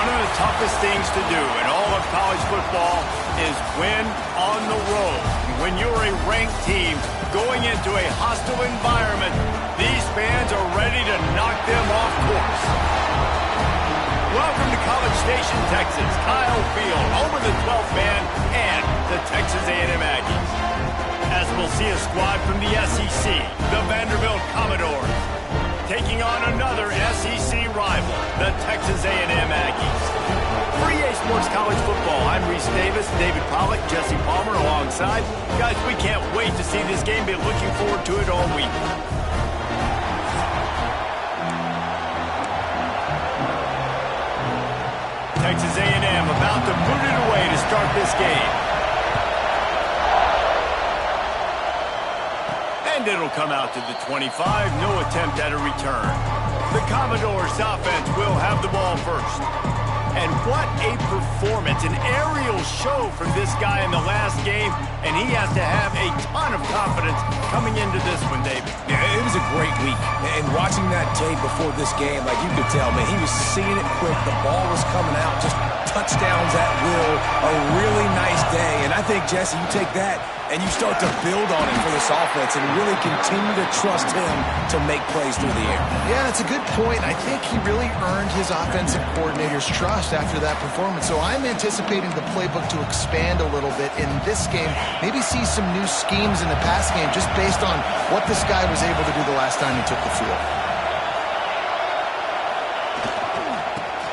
One of the toughest things to do in all of college football is win on the road. When you're a ranked team going into a hostile environment, these fans are ready to knock them off course. Welcome to College Station, Texas. Kyle Field, home of the 12th man and the Texas A&M Aggies. As we'll see a squad from the SEC, the Vanderbilt Commodores, taking on another SEC rival, the Texas A&M Aggies. For EA Sports College Football, I'm Reese Davis, David Pollack, Jesse Palmer alongside. Guys, we can't wait to see this game. Be looking forward to it all week. Texas A&M about to boot it away to start this game. And it'll come out to the 25, no attempt at a return. The Commodores offense will have the ball first. And what a performance, an aerial show from this guy in the last game, and he has to have a ton of confidence coming into this one, David. Yeah, it was a great week, and watching that tape before this game, like you could tell, man, he was seeing it quick, the ball was coming out, just touchdowns at will, a really nice day, and I think, Jesse, you take that and you start to build on it for this offense and really continue to trust him to make plays through the air. Yeah, that's a good point. I think he really earned his offensive coordinator's trust after that performance. So I'm anticipating the playbook to expand a little bit in this game. Maybe see some new schemes in the passing game just based on what this guy was able to do the last time he took the field.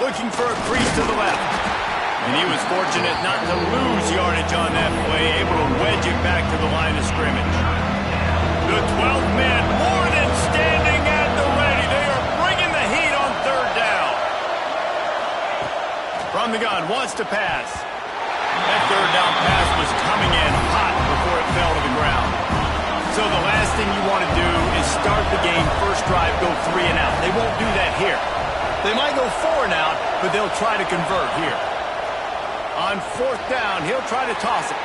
Looking for a crease to the left. And he was fortunate not to lose yardage on that play, able to wedge it back to the line of scrimmage. The 12th man more than standing at the ready. They are bringing the heat on third down. From the gun, wants to pass. That third down pass was coming in hot before it fell to the ground. So the last thing you want to do is start the game, first drive, go 3 and out. They won't do that here. They might go 4 and out, but they'll try to convert here. On fourth down, he'll try to toss it.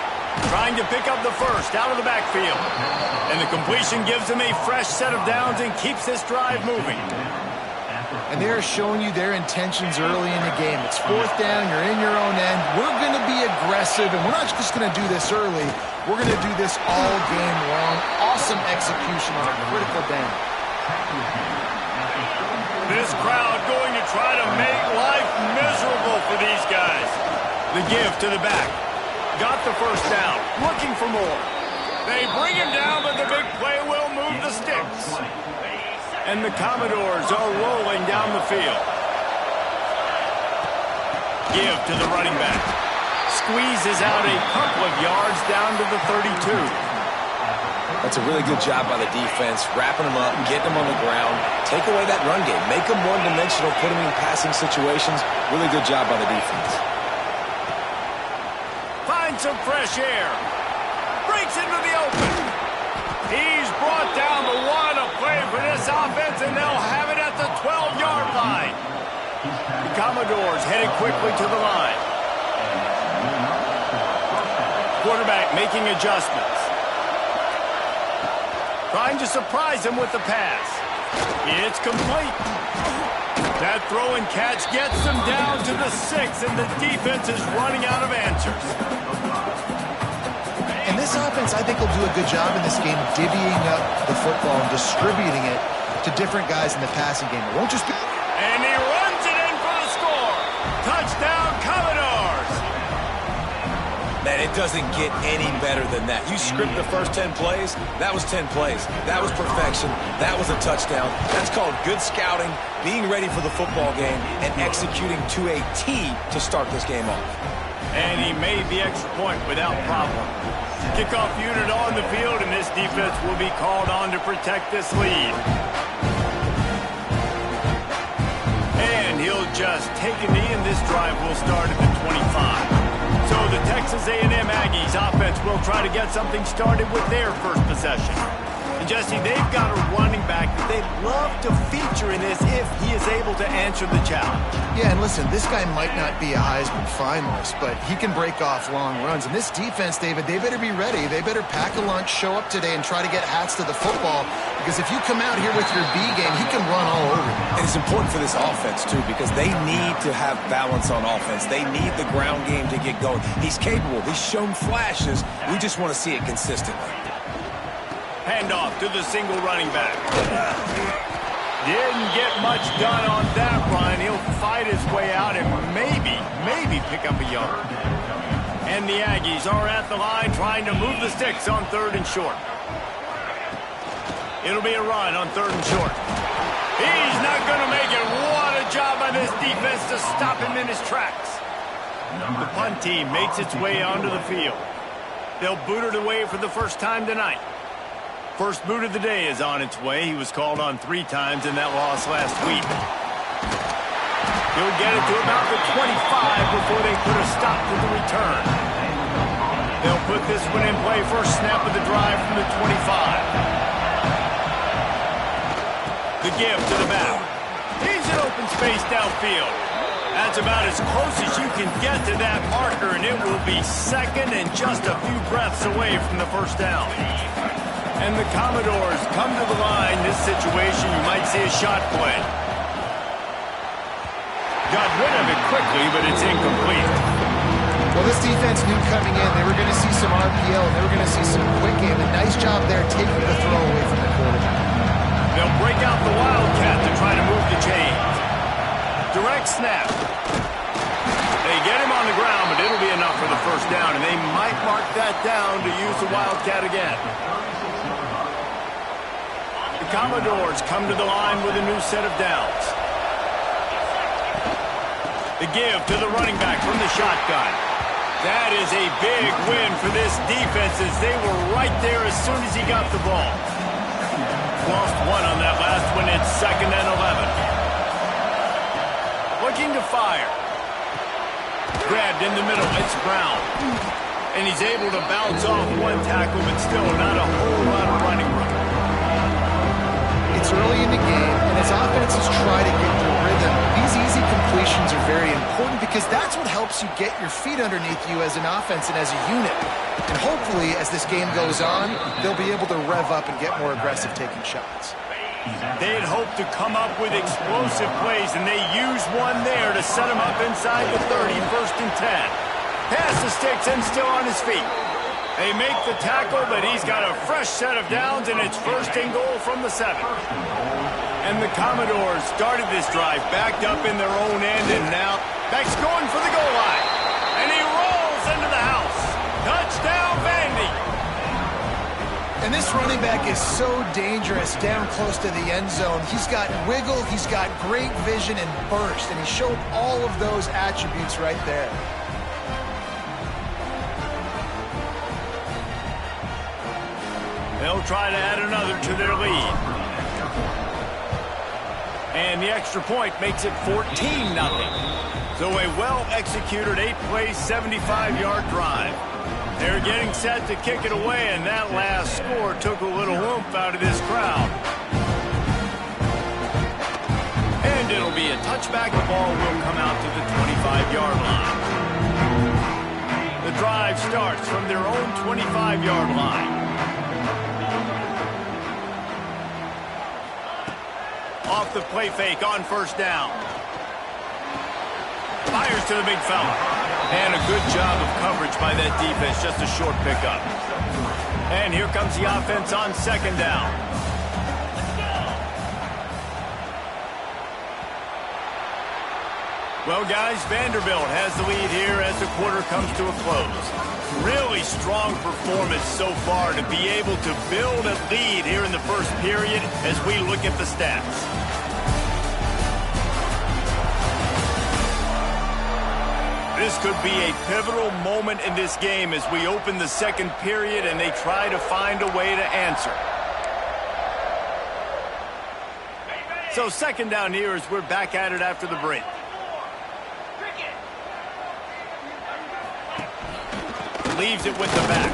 Trying to pick up the first out of the backfield. And the completion gives him a fresh set of downs and keeps this drive moving. And they're showing you their intentions early in the game. It's fourth down, you're in your own end. We're going to be aggressive, and we're not just going to do this early. We're going to do this all game long. Awesome execution on a critical down. This crowd going to try to make life miserable for these guys. The give to the back. Got the first down. Looking for more. They bring him down, but the big play will move the sticks. And the Commodores are rolling down the field. Give to the running back. Squeezes out a couple of yards down to the 32. That's a really good job by the defense, wrapping them up, getting them on the ground, take away that run game, make them one-dimensional, put them in passing situations. Really good job by the defense. Some fresh air. Breaks into the open. He's brought down the one, a play for this offense, and they'll have it at the 12-yard line. The Commodores headed quickly to the line. Quarterback making adjustments. Trying to surprise him with the pass. It's complete. That throw and catch gets them down to the 6, and the defense is running out of answers. And this offense, I think, will do a good job in this game divvying up the football and distributing it to different guys in the passing game. It won't just be... And he runs it in for the score. Touchdown, Commodores. Man, it doesn't get any better than that. You script the first 10 plays, that was 10 plays. That was perfection. That was a touchdown. That's called good scouting, being ready for the football game, and executing to a T to start this game off. And he made the extra point without problem. Kickoff unit on the field, and this defense will be called on to protect this lead. And he'll just take a knee, and this drive will start at the 25. So the Texas A&M Aggies offense will try to get something started with their first possession. And Jesse, they've got a running back that they'd love to feature in this if he is able to answer the challenge. Yeah, and listen, this guy might not be a Heisman finalist, but he can break off long runs. And this defense, David, they better be ready. They better pack a lunch, show up today, and try to get hats to the football. Because if you come out here with your B game, he can run all over you. And it's important for this offense, too, because they need to have balance on offense. They need the ground game to get going. He's capable. He's shown flashes. We just want to see it consistently. Handoff to the single running back. Didn't get much done on that run. He'll fight his way out and maybe pick up a yard. And the Aggies are at the line trying to move the sticks on 3rd and short. It'll be a run on 3rd and short. He's not going to make it. What a job by this defense to stop him in his tracks. The punt team makes its way onto the field. They'll boot it away for the first time tonight. First boot of the day is on its way. He was called on 3 times in that loss last week. He'll get it to about the 25 before they put a stop to the return. They'll put this one in play first snap of the drive from the 25. The give to the back. He's in open space downfield. That's about as close as you can get to that marker, and it will be second and just a few breaths away from the first down. And the Commodores come to the line. This situation, you might see a shot play. Got rid of it quickly, but it's incomplete. Well, this defense knew coming in they were going to see some RPO, and they were going to see some quick game. A nice job there taking the throw away from the quarterback. They'll break out the Wildcat to try to move the chains. Direct snap. They get him on the ground, but it'll be enough for the first down, and they might mark that down to use the Wildcat again. The Commodores come to the line with a new set of downs. The give to the running back from the shotgun. That is a big win for this defense as they were right there as soon as he got the ball. Lost one on that last one. It's 2nd and 11. Looking to fire. Grabbed in the middle. It's Brown. And he's able to bounce off one tackle, but still not a whole lot of running room. It's early in the game, and as offenses try to get the rhythm, these easy completions are very important because that's what helps you get your feet underneath you as an offense and as a unit. And hopefully, as this game goes on, they'll be able to rev up and get more aggressive taking shots. They had hoped to come up with explosive plays, and they used one there to set him up inside the 30, 1st and 10. Pass the sticks and still on his feet. They make the tackle, but he's got a fresh set of downs, and it's 1st and goal from the 7. And the Commodores started this drive backed up in their own end, and now Beck's going for the goal line. And he rolls into the house. Touchdown, Vandy. And this running back is so dangerous down close to the end zone. He's got wiggle, he's got great vision and burst, and he showed all of those attributes right there. They'll try to add another to their lead. And the extra point makes it 14-0. So a well-executed 8-play, 75-yard drive. They're getting set to kick it away, and that last score took a little oomph out of this crowd. And it'll be a touchback. The ball will come out to the 25-yard line. The drive starts from their own 25-yard line. Off the play fake on 1st down. Fires to the big fella. And a good job of coverage by that defense. Just a short pickup. And here comes the offense on 2nd down. Well, guys, Vanderbilt has the lead here as the quarter comes to a close. Really strong performance so far to be able to build a lead here in the first period as we look at the stats. This could be a pivotal moment in this game as we open the 2nd period and they try to find a way to answer. So 2nd down here as we're back at it after the break. Leaves it with the back.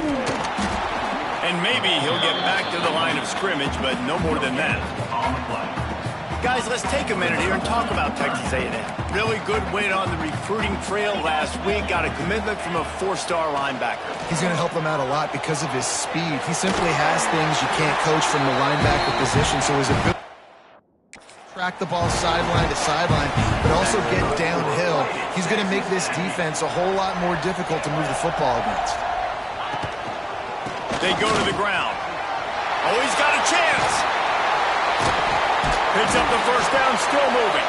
And maybe he'll get back to the line of scrimmage, but no more than that. Guys, let's take a minute here and talk about Texas A&M. Really good win on the recruiting trail last week. Got a commitment from a 4-star linebacker. He's going to help them out a lot because of his speed. He simply has things you can't coach from the linebacker position, so he's a good track the ball sideline to sideline, but also get downhill. He's going to make this defense a whole lot more difficult to move the football against. They go to the ground. Oh, he's got a chance. Picks up the first down, still moving.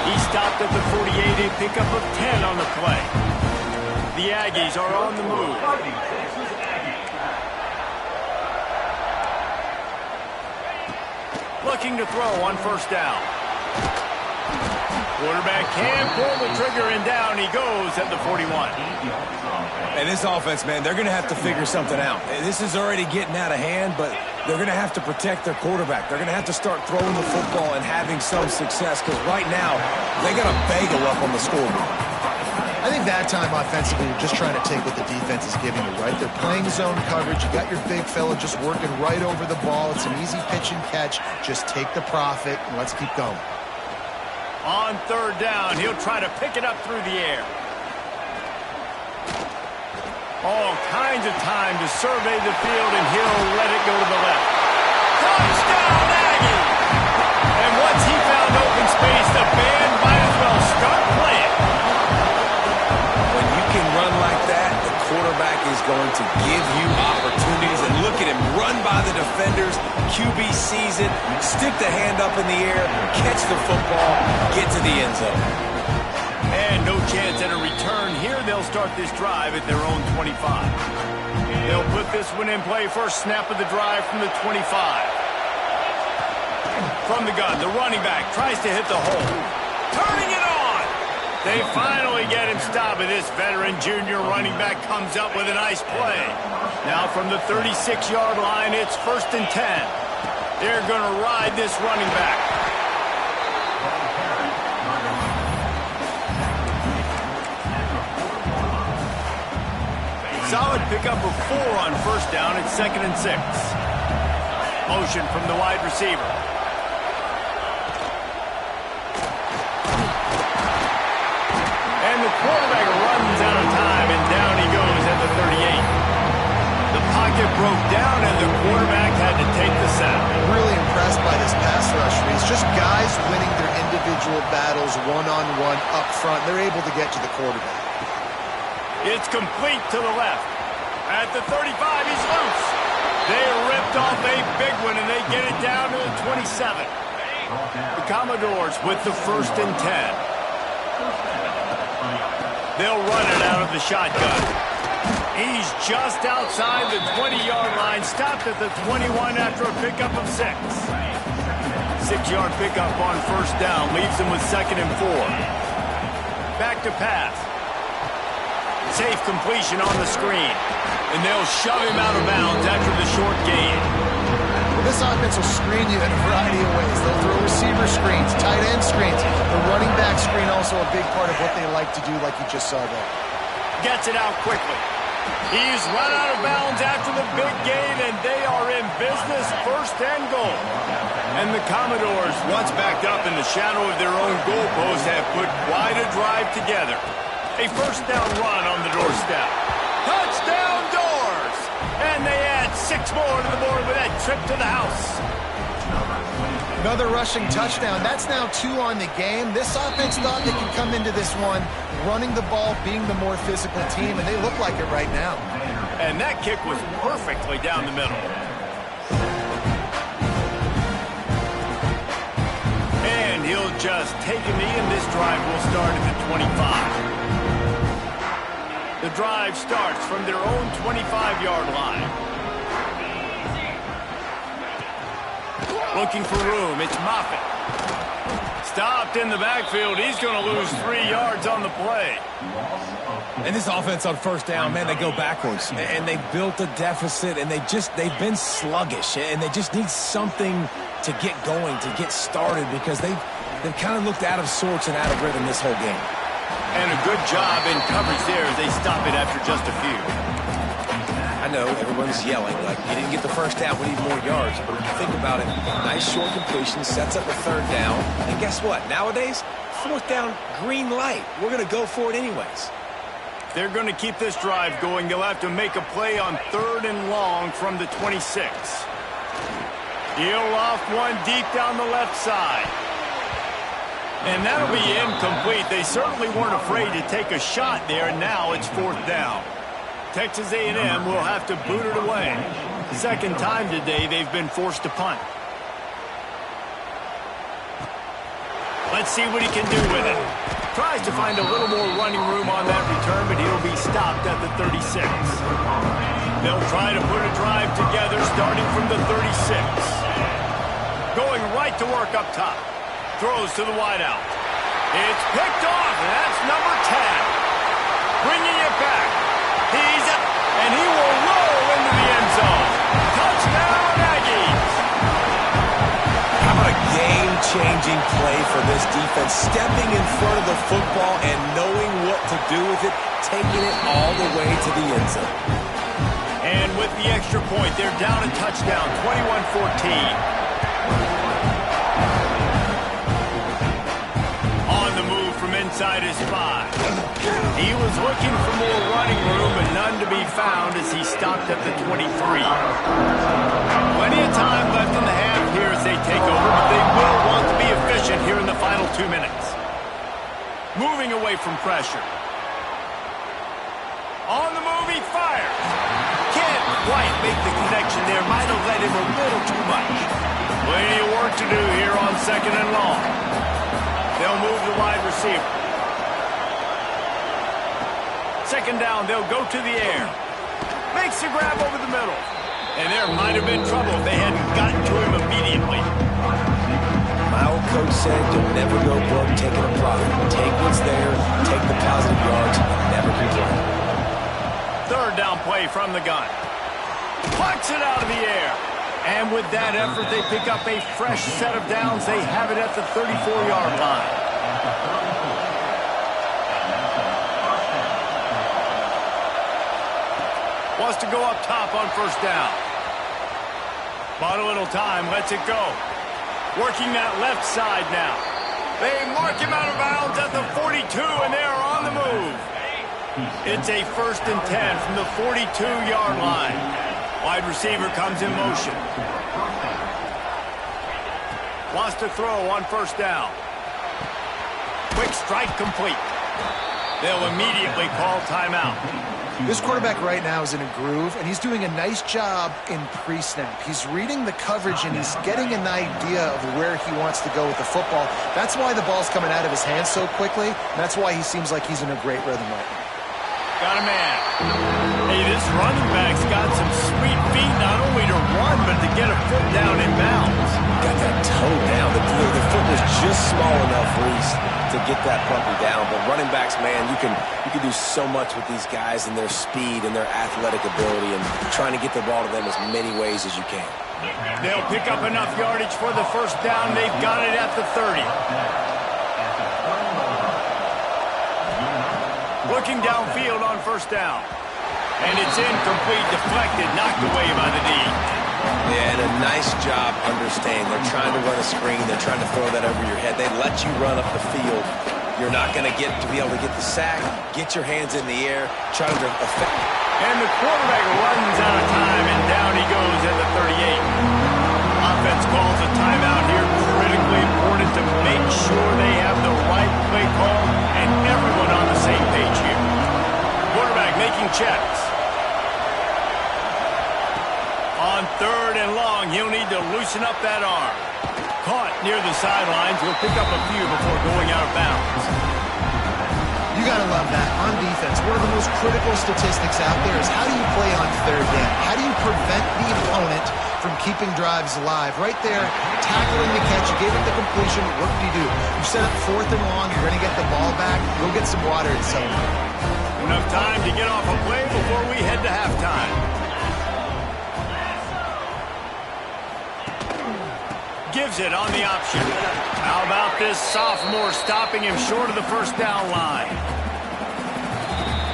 He stopped at the 48, a pickup of 10 on the play. The Aggies are on the move. Looking to throw on first down. Quarterback can pull the trigger and down he goes at the 41. And this offense, man, they're going to have to figure something out. This is already getting out of hand, but they're going to have to protect their quarterback. They're going to have to start throwing the football and having some success because right now they got a bagel up on the scoreboard. I think that time offensively, you're just trying to take what the defense is giving you, right? They're playing zone coverage. You got your big fella just working right over the ball. It's an easy pitch and catch. Just take the profit and let's keep going. On third down, he'll try to pick it up through the air. All kinds of time to survey the field, and he'll let it go to the left. Touchdown, Aggie! And once he found open space, the band might as well start playing. When you can run like that, the quarterback is going to give you opportunities. And look at him run by the defenders. QB sees it, stick the hand up in the air, catch the football, get to the end zone. And no chance at a return here. They'll start this drive at their own 25. They'll put this one in play. First snap of the drive from the 25. From the gun, the running back tries to hit the hole. Turning it on! They finally get him stopped, and this veteran junior running back comes up with a nice play. Now from the 36-yard line, it's 1st and 10. They're going to ride this running back. Solid pickup of 4 on first down. It's 2nd and 6. Motion from the wide receiver. And the quarterback runs out of time, and down he goes at the 38. The pocket broke down, and the quarterback had to take the sack. Really impressed by this pass rush, Reese. Just guys winning their individual battles one-on-one up front. They're able to get to the quarterback. It's complete to the left. At the 35, he's loose. They ripped off a big one, and they get it down to the 27. The Commodores with the 1st and 10. They'll run it out of the shotgun. He's just outside the 20-yard line, stopped at the 21 after a pickup of 6. 6-yard pickup on first down, leaves him with 2nd and 4. Back to pass. Safe completion on the screen. And they'll shove him out of bounds after the short gain. Well, this offense will screen you in a variety of ways. They'll throw receiver screens, tight end screens. The running back screen also a big part of what they like to do, like you just saw there. Gets it out quickly. He's run out of bounds after the big gain, and they are in business, 1st and goal. And the Commodores, once backed up in the shadow of their own goalpost, have put quite a drive together. A first down run on the doorstep. Touchdown Doors! And they add 6 more to the board with that trip to the house. Another rushing touchdown. That's now 2 on the game. This offense thought they could come into this one running the ball, being the more physical team, and they look like it right now. And that kick was perfectly down the middle. And he'll just take a knee, and this drive will start at the 25. The drive starts from their own 25-yard line. Looking for room, it's Moffitt. Stopped in the backfield. He's going to lose 3 yards on the play. And this offense on first down, man, they go backwards. And they built a deficit, and they've been sluggish. And they just need something to get going, to get started, because they've kind of looked out of sorts and out of rhythm this whole game. And a good job in coverage there as they stop it after just a few. I know everyone's yelling, like you didn't get the first down, we need more yards. But if you think about it, nice short completion, sets up a third down. And guess what? Nowadays, fourth down, green light. We're going to go for it anyways. They're going to keep this drive going. They'll have to make a play on 3rd and long from the 26. He'll loft one deep down the left side. And that'll be incomplete. They certainly weren't afraid to take a shot there. Now it's 4th down. Texas A&M will have to boot it away. Second time today they've been forced to punt. Let's see what he can do with it. Tries to find a little more running room on that return, but he'll be stopped at the 36. They'll try to put a drive together starting from the 36. Going right to work up top. Throws to the wideout. It's picked off, and that's number 10. Bringing it back. He's up, and he will roll into the end zone. Touchdown, Aggies! How about a game-changing play for this defense? Stepping in front of the football and knowing what to do with it, taking it all the way to the end zone. And with the extra point, they're down a touchdown, 21-14. Inside his 5. He was looking for more running room, but none to be found as he stopped at the 23. Plenty of time left in the half here as they take over, but they will want to be efficient here in the final 2 minutes. Moving away from pressure. On the move, he fires. Can't quite make the connection there. Might have led him a little too much. Plenty of work to do here on 2nd and long. They'll move the wide receiver. 2nd down, they'll go to the air. Makes the grab over the middle. And there might have been trouble if they hadn't gotten to him immediately. My old coach said, you'll never go broke taking a profit. Take what's there, take the positive yards, and never complain. 3rd down play from the gun. Plucks it out of the air. And with that effort, they pick up a fresh set of downs. They have it at the 34-yard line. Wants to go up top on 1st down. Bought a little time, lets it go. Working that left side now. They mark him out of bounds at the 42, and they are on the move. It's a 1st and 10 from the 42-yard line. Wide receiver comes in motion. Wants to throw on 1st down. Quick strike complete. They'll immediately call timeout. This quarterback right now is in a groove, and he's doing a nice job in pre-snap. He's reading the coverage, and he's getting an idea of where he wants to go with the football. That's why the ball's coming out of his hands so quickly, and that's why he seems like he's in a great rhythm right now. Got a man. Hey, this running back's got some sweet feet, not only to run, but to get a foot down in bounds. Got that toe down. The foot was just small enough, Reese, to get that puppy down. But running backs, man, you can do so much with these guys and their speed and their athletic ability and trying to get the ball to them as many ways as you can. They'll pick up enough yardage for the 1st down. They've got it at the 30. Looking downfield on 1st down. And it's incomplete, deflected, knocked away by the D. Yeah, and a nice job understanding. They're trying to run a screen. They're trying to throw that over your head. They let you run up the field. You're not going to be able to get the sack, get your hands in the air, try to affect. And the quarterback runs out of time, and down he goes at the 38. Offense calls a timeout here. Critically important to make sure they have the right play call and everyone on the same page here. Quarterback making checks. On 3rd and long, he'll need to loosen up that arm. Caught near the sidelines. Will pick up a few before going out of bounds. You got to love that. On defense, one of the most critical statistics out there is how do you play on 3rd down? How do you prevent the opponent from keeping drives alive? Right there, tackling the catch. You gave it the completion. What do? You set up 4th and long. You're going to get the ball back. Go get some water and celebrate. Enough time to get off a play before we head to halftime. Gives it on the option. How about this sophomore stopping him short of the 1st down line?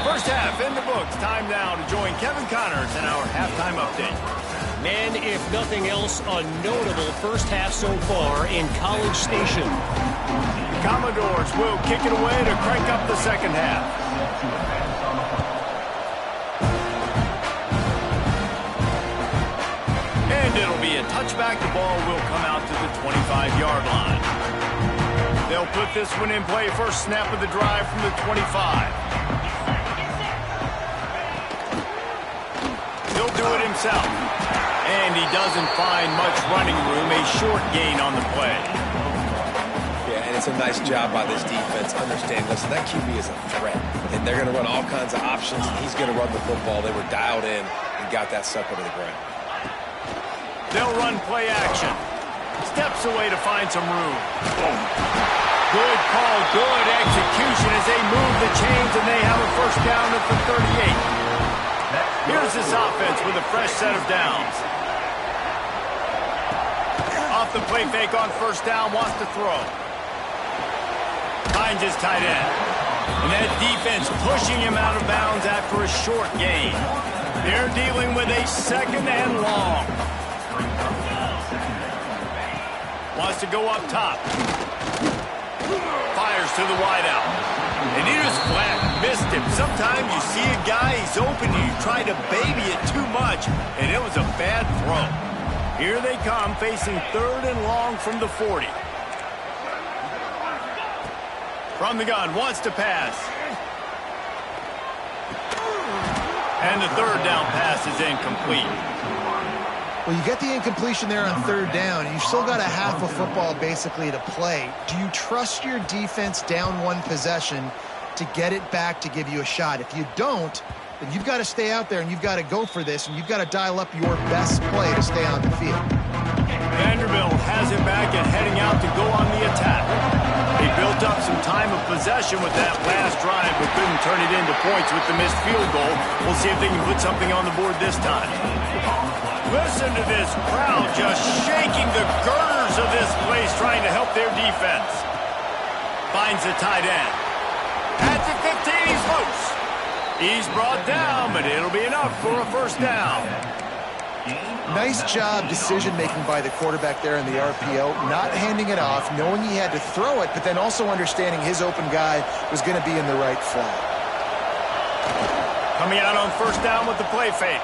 1st First half in the books. Time now to join Kevin Connors in our halftime update. Man, if nothing else, a notable first half so far in College Station. The Commodores will kick it away to crank up the second half. And it'll be a touchback. The ball will come out to the 25-yard line. They'll put this one in play. First snap of the drive from the 25. He'll do it himself. And he doesn't find much running room. A short gain on the play. Yeah, and it's a nice job by this defense. Understand, listen, that QB is a threat. And they're going to run all kinds of options. And he's going to run the football. They were dialed in and got that sucker to the ground. They'll run play action. Steps away to find some room. Good call, good execution as they move the chains, and they have a first down at the 38. Here's this offense with a fresh set of downs. Off the play fake on first down, wants to throw. Finds his tight end. And that defense pushing him out of bounds after a short gain. They're dealing with a second and long. Wants to go up top. Fires to the wideout. And he just flat missed him. Sometimes you see a guy, he's open, and you try to baby it too much, and it was a bad throw. Here they come, facing third and long from the 40. From the gun, wants to pass. And the third down pass is incomplete. Well, you get the incompletion there on third down. You've still got a half a football basically to play. Do you trust your defense down one possession to get it back to give you a shot? If you don't, then you've got to stay out there and you've got to go for this, and you've got to dial up your best play to stay on the field. Vanderbilt has it back and heading out to go on the attack. They built up some time of possession with that last drive, but couldn't turn it into points with the missed field goal. We'll see if they can put something on the board this time. Listen to this crowd just shaking the girders of this place, trying to help their defense. Finds the tight end. At the 15, he's loose. He's brought down, but it'll be enough for a first down. Nice job decision-making by the quarterback there in the RPO, not handing it off, knowing he had to throw it, but then also understanding his open guy was going to be in the right flat. Coming out on first down with the play fake.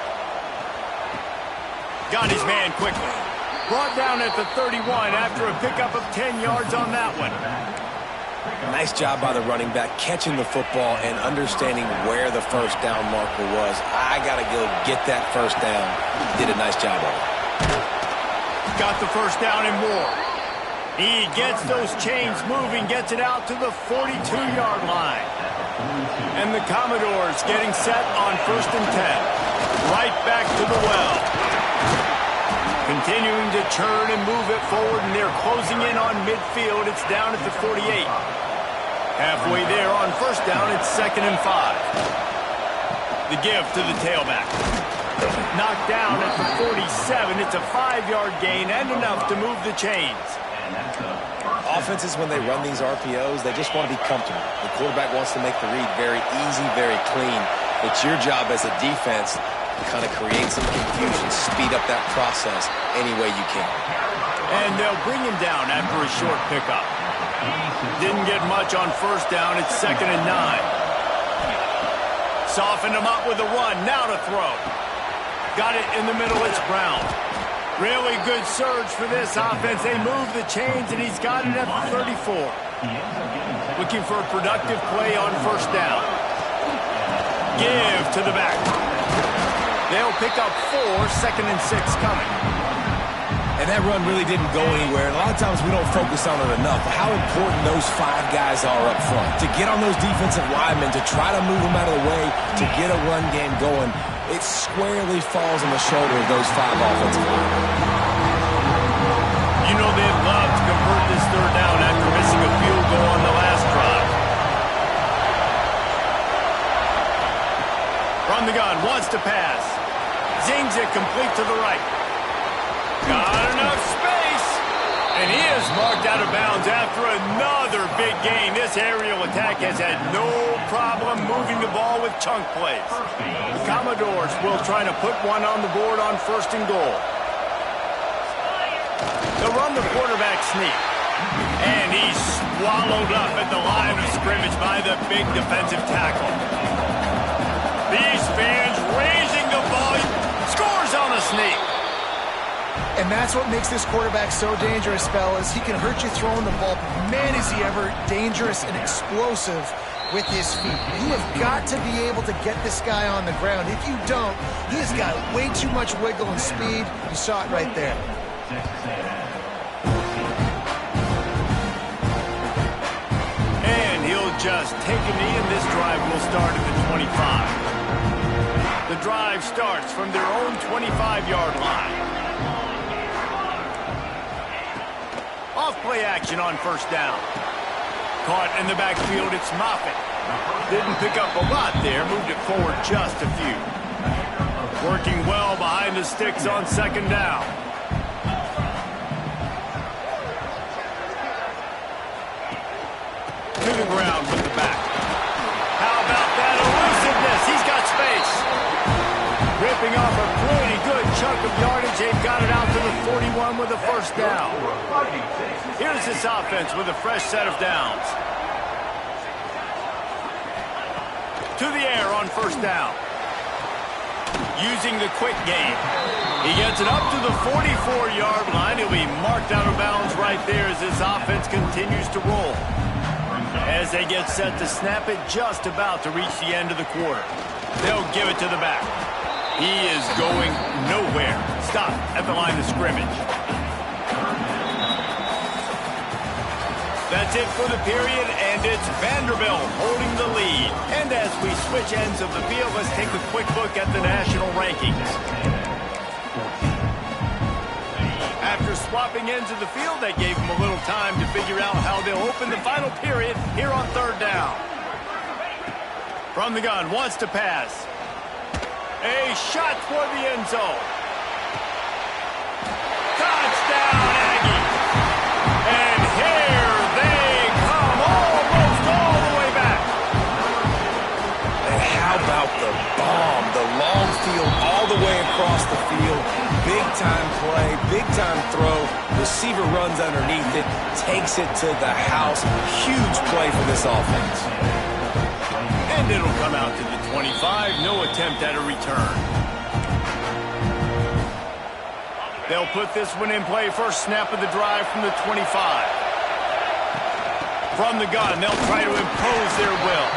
Got his man quickly. Brought down at the 31 after a pickup of 10 yards on that one. Nice job by the running back, catching the football and understanding where the first down marker was. I got to go get that first down. Did a nice job of it. Got the first down and more. He gets those chains moving, gets it out to the 42-yard line. And the Commodores getting set on first and 10. Right back to the well. Continuing to churn and move it forward, and they're closing in on midfield. It's down at the 48. Halfway there on first down, it's 2nd and 5. The give to the tailback. Knocked down at the 47. It's a 5-yard gain and enough to move the chains. Offenses, when they run these RPOs, they just want to be comfortable. The quarterback wants to make the read very easy, very clean. It's your job as a defense to kind of create some confusion, speed up that process any way you can. And they'll bring him down after a short pickup. Didn't get much on first down. It's 2nd and 9. Softened him up with a run. Now to throw. Got it in the middle. It's Brown. Really good surge for this offense. They move the chains, and he's got it at the 34. Looking for a productive play on first down. Give to the back. They'll pick up 4, 2nd and 6 coming. And that run really didn't go anywhere. And a lot of times we don't focus on it enough. How important those 5 guys are up front. To get on those defensive linemen, to try to move them out of the way, to get a run game going, it squarely falls on the shoulder of those 5 offensive linemen. You know they'd love to convert this third down after missing a field goal on the last drive. From the gun, wants to pass. Zings it complete to the right. Got enough space. And he is marked out of bounds after another big gain. This aerial attack has had no problem moving the ball with chunk plays. The Commodores will try to put one on the board on 1st and goal. They'll run the quarterback sneak. And he's swallowed up at the line of scrimmage by the big defensive tackle. These fans raising the volume. Scores on the sneak. And that's what makes this quarterback so dangerous, fellas. He can hurt you throwing the ball, but man, is he ever dangerous and explosive with his feet. You have got to be able to get this guy on the ground. If you don't, he has got way too much wiggle and speed. You saw it right there. And he'll just take a knee, and this drive will start at the 25. The drive starts from their own 25-yard line. Off-play action on 1st down. Caught in the backfield, it's Moffitt. Didn't pick up a lot there, moved it forward just a few. Working well behind the sticks on 2nd down. To the ground with the back. How about that elusiveness? He's got space. Ripping off a pretty good chunk of yardage. They've got it out to the 41 with a 1st down. Here's this offense with a fresh set of downs. To the air on 1st down. Using the quick game. He gets it up to the 44-yard line. He'll be marked out of bounds right there as this offense continues to roll. As they get set to snap it, just about to reach the end of the quarter. They'll give it to the back. He is going nowhere. Stop at the line of scrimmage. That's it for the period, and it's Vanderbilt holding the lead. And as we switch ends of the field, let's take a quick look at the national rankings. After swapping ends of the field, that gave them a little time to figure out how they'll open the final period here on 3rd down. From the gun, wants to pass. A shot for the end zone. Touchdown, Aggie. And here they come, almost all the way back. And how about the bomb? The long field all the way across the field. Big-time play, big-time throw. Receiver runs underneath it, takes it to the house. Huge play for this offense. And it'll come out to the 25. No attempt at a return. They'll put this one in play. First snap of the drive from the 25. From the gun, they'll try to impose their will.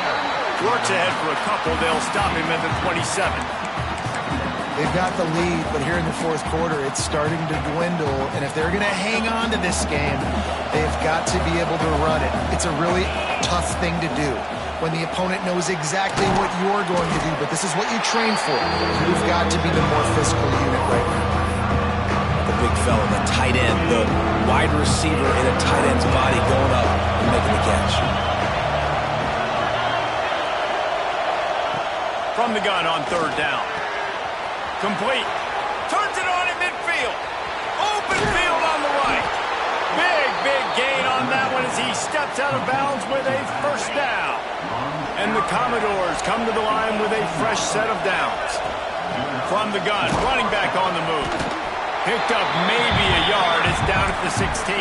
Works ahead for a couple. They'll stop him at the 27. They've got the lead, but here in the 4th quarter, it's starting to dwindle. And if they're going to hang on to this game, they've got to be able to run it. It's a really tough thing to do when the opponent knows exactly what you're going to do, but this is what you train for. You've got to be the more physical unit right now. The big fella, the tight end, the wide receiver in a tight end's body going up and making the catch. From the gun on 3rd down. Complete. Turns it on in midfield. Open field on the right. Big gain on that one as he steps out of bounds with a 1st down. And the Commodores come to the line with a fresh set of downs. From the gun, running back on the move. Picked up maybe a yard. It's down at the 16.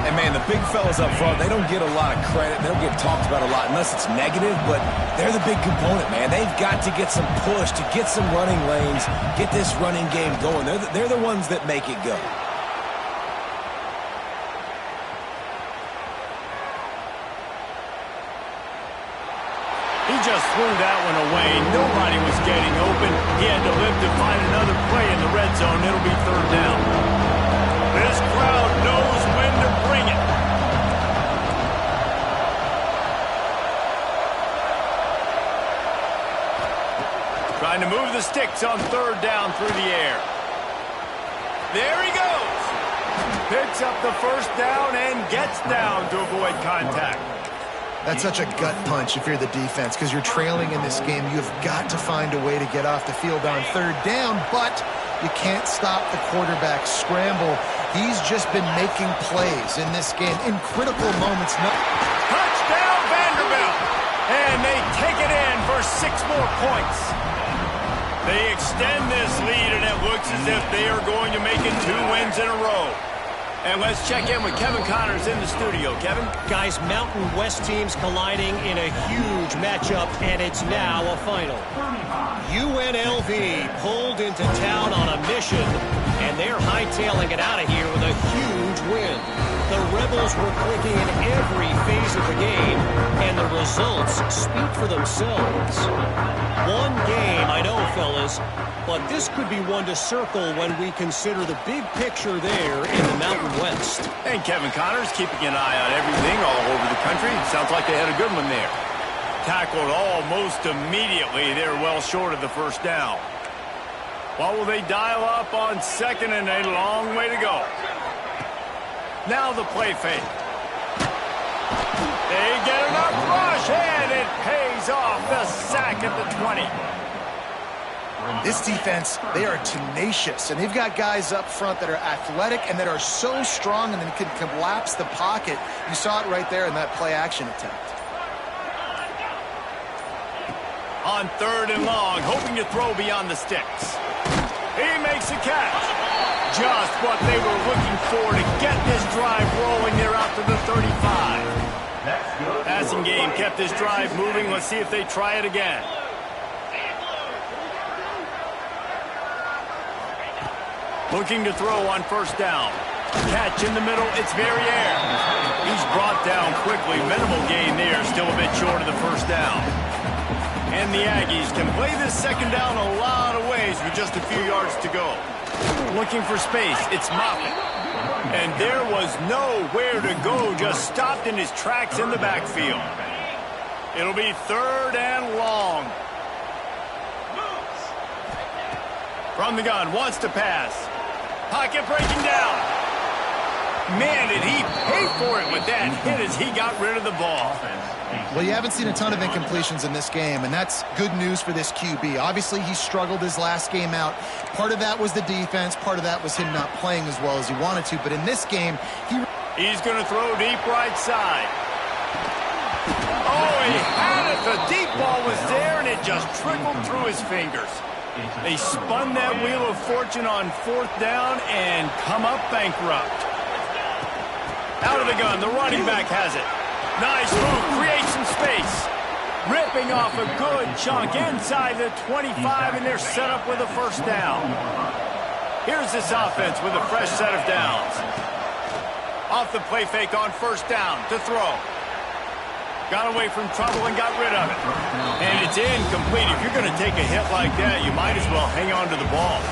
And, man, the big fellas up front, they don't get a lot of credit. They don't get talked about a lot unless it's negative, but they're the big component, man. They've got to get some push, to get some running lanes, get this running game going. They're the ones that make it go. He just threw that one away. Nobody was getting open. He had to live to find another play in the red zone. It'll be 3rd down. This crowd knows when to bring it. Trying to move the sticks on 3rd down through the air. There he goes. Picks up the 1st down and gets down to avoid contact. That's such a gut punch if you're the defense, because you're trailing in this game. You've got to find a way to get off the field on 3rd down, but you can't stop the quarterback scramble. He's just been making plays in this game in critical moments. Touchdown, Vanderbilt! And they take it in for 6 more points. They extend this lead, and it looks as if they are going to make it 2 wins in a row. And let's check in with Kevin Connors in the studio. Kevin? Guys, Mountain West teams colliding in a huge matchup, and it's now a final. UNLV pulled into town on a mission, and they're hightailing it out of here with a huge win. The Rebels were clicking in every phase of the game, and the results speak for themselves. One game, I know, fellas, but this could be one to circle when we consider the big picture there in the Mountain West. And Kevin Connors keeping an eye on everything all over the country. Sounds like they had a good one there. Tackled almost immediately. They're well short of the first down. What will they dial up on second, and a long way to go? Now the play fake. They get enough rush, and it pays off. The sack at the 20. This defense, they are tenacious, and they've got guys up front that are athletic and that are so strong and then can collapse the pocket. You saw it right there in that play-action attempt. On 3rd and long, hoping to throw beyond the sticks. He makes a catch. Just what they were looking for to get this drive rolling. They're out to the 35. Passing game kept this drive moving. Let's see if they try it again. Looking to throw on 1st down. Catch in the middle. It's Verrier. He's brought down quickly. Minimal gain there. Still a bit short of the 1st down. And the Aggies can play this 2nd down a lot of ways with just a few yards to go. Looking for space. It's Moffitt. And there was nowhere to go. Just stopped in his tracks in the backfield. It'll be 3rd and long. From the gun. Wants to pass. Pocket breaking down. Man, did he pay for it with that hit as he got rid of the ball. Well, you haven't seen a ton of incompletions in this game, and that's good news for this QB. Obviously, he struggled his last game out. Part of that was the defense. Part of that was him not playing as well as he wanted to. But in this game, he's going to throw deep right side. Oh, he had it. The deep ball was there, and it just trickled through his fingers. They spun that wheel of fortune on 4th down and come up bankrupt. Out of the gun, the running back has it. Nice move, creates some space. Ripping off a good chunk inside the 25, and they're set up with a 1st down. Here's this offense with a fresh set of downs. Off the play fake on 1st down to throw. Got away from trouble and got rid of it. And it's incomplete. If you're going to take a hit like that, you might as well hang on to the ball.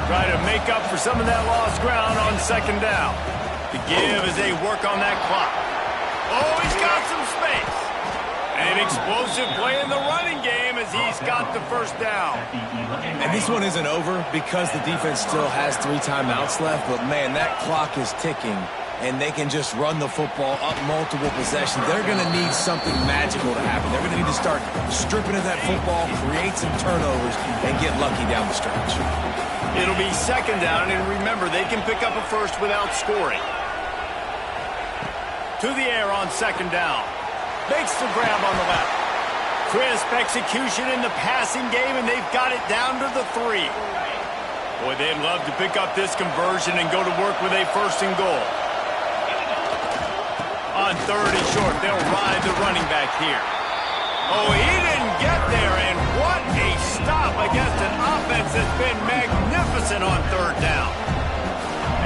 Try to make up for some of that lost ground on 2nd down. The give as they work on that clock. Oh, he's got some space. An explosive play in the running game as he's got the 1st down. And this one isn't over because the defense still has 3 timeouts left. But, man, that clock is ticking. And they can just run the football up multiple possessions. They're going to need something magical to happen. They're going to need to start stripping at that football, create some turnovers, and get lucky down the stretch. It'll be 2nd down, and remember, they can pick up a first without scoring. To the air on 2nd down. Makes the grab on the left. Crisp execution in the passing game, and they've got it down to the 3. Boy, they'd love to pick up this conversion and go to work with a 1st and goal. On 3rd and short, they'll ride the running back here. Oh, he didn't get there, and what a stop against an offense that's been magnificent on 3rd down.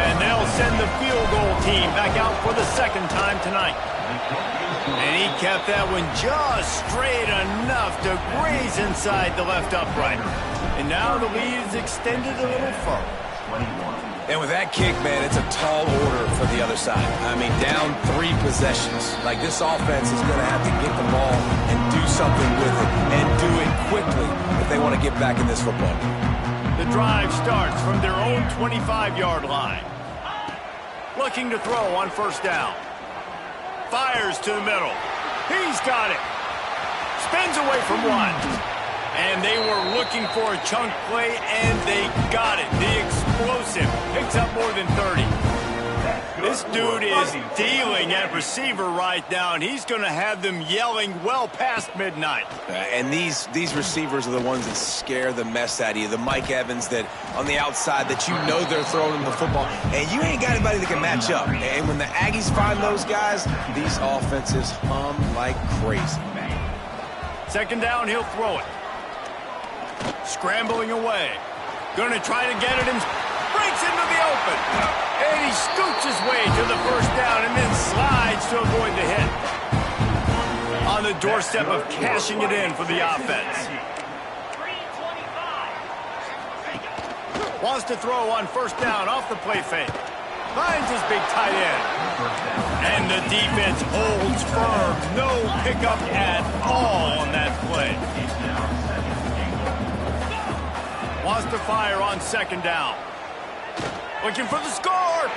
And they'll send the field goal team back out for the 2nd time tonight. And he kept that one just straight enough to graze inside the left upright. And now the lead is extended a little further. And with that kick, man, it's a tall order for the other side. I mean, down 3 possessions. Like, this offense is going to have to get the ball and do something with it, and do it quickly if they want to get back in this football game. The drive starts from their own 25-yard line. Looking to throw on 1st down. Fires to the middle. He's got it. Spins away from one. And they were looking for a chunk play, and they got it. The explosive picks up more than 30. dude is dealing at receiver right now, and he's going to have them yelling well past midnight. And these receivers are the ones that scare the mess out of you. The Mike Evans that on the outside that you know they're throwing the football, and you ain't got anybody that can match up. And when the Aggies find those guys, these offenses hum like crazy. Second down, he'll throw it. Scrambling away. Going to try to get it and breaks into the open. And he scoots his way to the first down and then slides to avoid the hit. On the doorstep of cashing it in for the offense. Wants to throw on first down off the play fake. Finds his big tight end. And the defense holds firm. No pickup at all on that play. Wants to fire on second down. Looking for the score.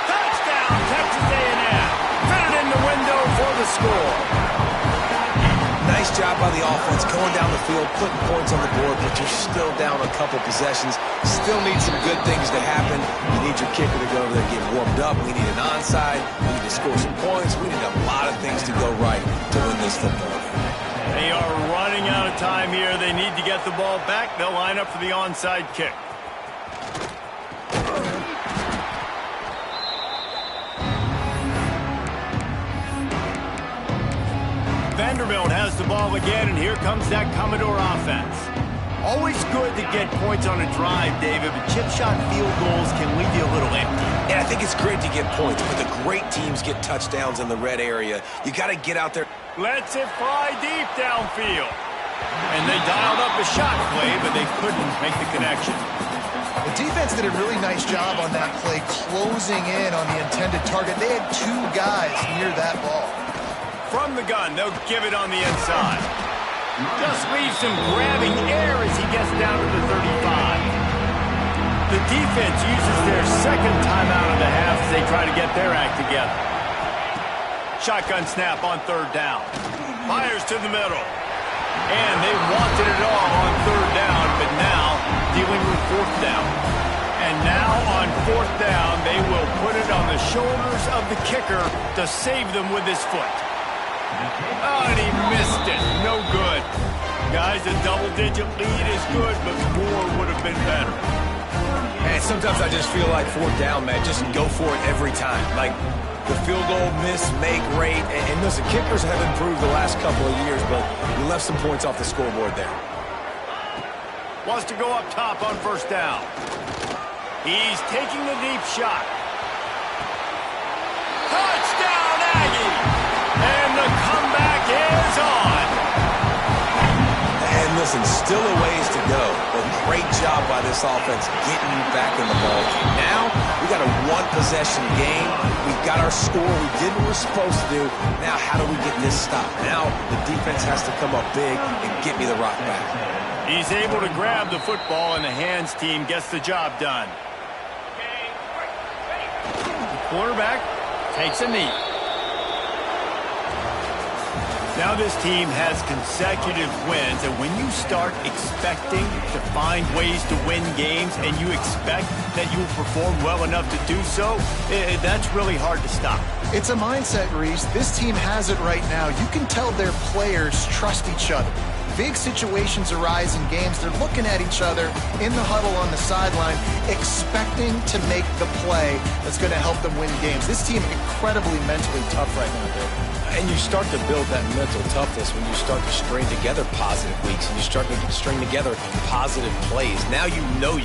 Touchdown, Texas A&M. Fit it in the window for the score. Nice job by the offense going down the field, putting points on the board, but you're still down a couple possessions. Still need some good things to happen. You need your kicker to go over there and get warmed up. We need an onside. We need to score some points. We need a lot of things to go right to win this football game. They are running out of time here. They need to get the ball back. They'll line up for the onside kick. Vanderbilt has the ball again, and here comes that Commodore offense. Always good to get points on a drive, David, but chip shot field goals can leave you a little empty. And I think it's great to get points, but the great teams get touchdowns in the red area. You got to get out there. Lets it fly deep downfield. And they dialed up a shot play, but they couldn't make the connection. The defense did a really nice job on that play, closing in on the intended target. They had two guys near that ball. From the gun, they'll give it on the inside. Just leaves him grabbing air as he gets down to the 35. The defense uses their second timeout of the half as they try to get their act together. Shotgun snap on third down. Fires to the middle. And they wanted it all on third down, but now dealing with fourth down. And now on fourth down, they will put it on the shoulders of the kicker to save them with his foot. Oh, and he missed it. No good. Guys, a double-digit lead is good, but more would have been better. And sometimes I just feel like fourth down, man, just go for it every time. Like the field goal miss, make rate. And listen, kickers have improved the last couple of years, but we left some points off the scoreboard there. Wants to go up top on first down. He's taking the deep shot. Touchdown, Aggie! And the comeback is on. And listen, still a ways to go, but great job by this offense getting you back in the ball game. Now, we got a one-possession game. We've got our score. We did what we're supposed to do. Now, how do we get this stopped? Now, the defense has to come up big and get me the rock back. He's able to grab the football, and the hands team gets the job done. The quarterback takes a knee. Now this team has consecutive wins, and when you start expecting to find ways to win games and you expect that you will perform well enough to do so, that's really hard to stop. It's a mindset, Reese. This team has it right now. You can tell their players trust each other. Big situations arise in games. They're looking at each other in the huddle on the sideline, expecting to make the play that's going to help them win games. This team is incredibly mentally tough right now, David. And you start to build that mental toughness when you start to string together positive weeks and you string together positive plays. Now you know